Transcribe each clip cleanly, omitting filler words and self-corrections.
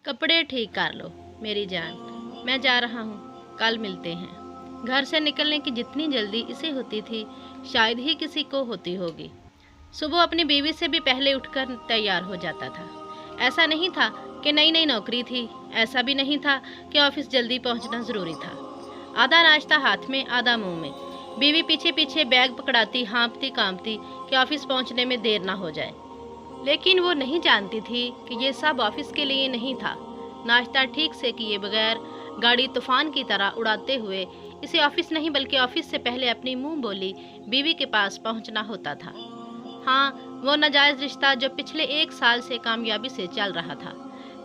कपड़े ठीक कर लो मेरी जान, मैं जा रहा हूँ, कल मिलते हैं। घर से निकलने की जितनी जल्दी इसे होती थी शायद ही किसी को होती होगी। सुबह अपनी बीवी से भी पहले उठकर तैयार हो जाता था। ऐसा नहीं था कि नई नई नौकरी थी, ऐसा भी नहीं था कि ऑफिस जल्दी पहुंचना ज़रूरी था। आधा नाश्ता हाथ में आधा मुंह में, बीवी पीछे पीछे बैग पकड़ाती हाँफती कांपती कि ऑफिस पहुंचने में देर ना हो जाए। लेकिन वो नहीं जानती थी कि ये सब ऑफिस के लिए नहीं था। नाश्ता ठीक से किए बगैर गाड़ी तूफान की तरह उड़ाते हुए इसे ऑफिस नहीं बल्कि ऑफिस से पहले अपनी मुंह बोली बीवी के पास पहुंचना होता था। हाँ, वो नाजायज़ रिश्ता जो पिछले 1 साल से कामयाबी से चल रहा था।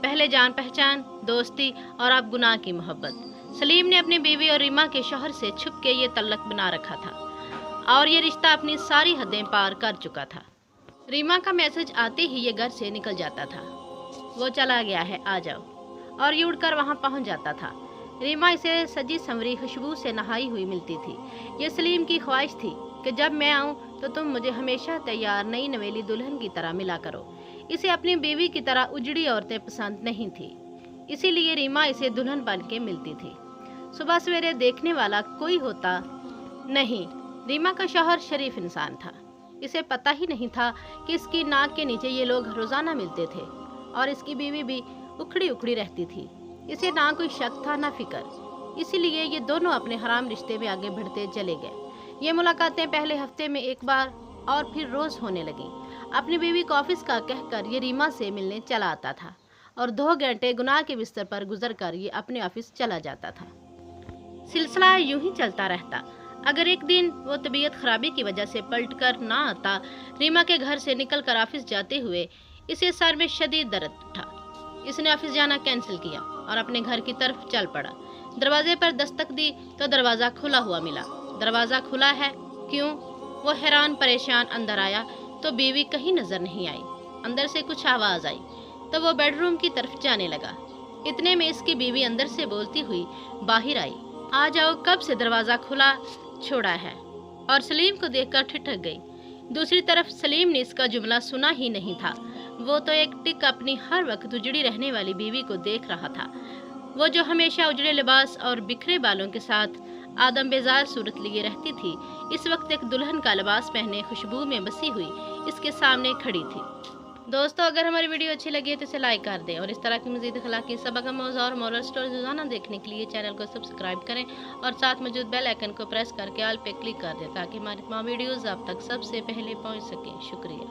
पहले जान पहचान, दोस्ती और अब गुनाह की मोहब्बत। सलीम ने अपनी बीवी और रीमा के शौहर से छुप के ये तल्लक बना रखा था और ये रिश्ता अपनी सारी हदें पार कर चुका था। रीमा का मैसेज आते ही ये घर से निकल जाता था। वो चला गया है, आ जाओ, और ये उड़कर वहाँ पहुँच जाता था। रीमा इसे सजी संवरी खुशबू से नहाई हुई मिलती थी। ये सलीम की ख्वाहिश थी कि जब मैं आऊँ तो तुम मुझे हमेशा तैयार नई नवेली दुल्हन की तरह मिला करो। इसे अपनी बीवी की तरह उजड़ी औरतें पसंद नहीं थी, इसीलिए रीमा इसे दुल्हन बन के मिलती थी। सुबह सवेरे देखने वाला कोई होता नहीं। रीमा का शौहर शरीफ इंसान था। इसे पता ही नहीं था कि इसकी नाक के नीचे ये लोग रोजाना मिलते थे और इसकी बीवी भी उखड़ी उखड़ी रहती थी। इसे ना कोई शक था ना फिक्र, इसीलिए ये दोनों अपने हराम रिश्ते में आगे बढ़ते चले गए। ये मुलाकातें पहले हफ्ते में एक बार और फिर रोज होने लगी। अपनी बीवी को ऑफिस का कहकर ये रीमा से मिलने चला आता था और 2 घंटे गुनाह के बिस्तर पर गुजर कर ये अपने ऑफिस चला जाता था। सिलसिला यूं ही चलता रहता। अगर एक दिन वो तबीयत खराबी की वजह से पलट कर ना आता, रीमा के घर से निकलकर ऑफिस जाते हुए इसे सर में शदीद दर्द उठा। इसने ऑफिस जाना कैंसिल किया और अपने घर की तरफ चल पड़ा। दरवाजे पर दस्तक दी तो दरवाज़ा खुला हुआ मिला। दरवाज़ा खुला है, क्यों? वो हैरान परेशान अंदर आया तो बीवी कहीं नजर नहीं आई। अंदर से कुछ आवाज़ आई तो वो बेडरूम की तरफ जाने लगा। इतने में इसकी बीवी अंदर से बोलती हुई बाहर आई, आ जाओ, कब से दरवाज़ा खुला छोड़ा है। और सलीम को देखकर ठिठक गई। दूसरी तरफ सलीम ने इसका जुमला सुना ही नहीं था। वो तो एक टिक अपनी हर वक्त उजड़ी रहने वाली बीवी को देख रहा था। वो जो हमेशा उजड़े लिबास और बिखरे बालों के साथ आदम बेजार सूरत लिए रहती थी, इस वक्त एक दुल्हन का लिबास पहने खुशबू में बसी हुई इसके सामने खड़ी थी। दोस्तों, अगर हमारी वीडियो अच्छी लगी है तो इसे लाइक कर दें और इस तरह की मज़ीद अखलाकी सबक आमूज़ और मोरल स्टोरीज रोज़ाना देखने के लिए चैनल को सब्सक्राइब करें और साथ मौजूद बेल आइकन को प्रेस करके ऑल पे क्लिक कर दें ताकि हमारी तमाम वीडियोज़ आप तक सबसे पहले पहुंच सकें। शुक्रिया।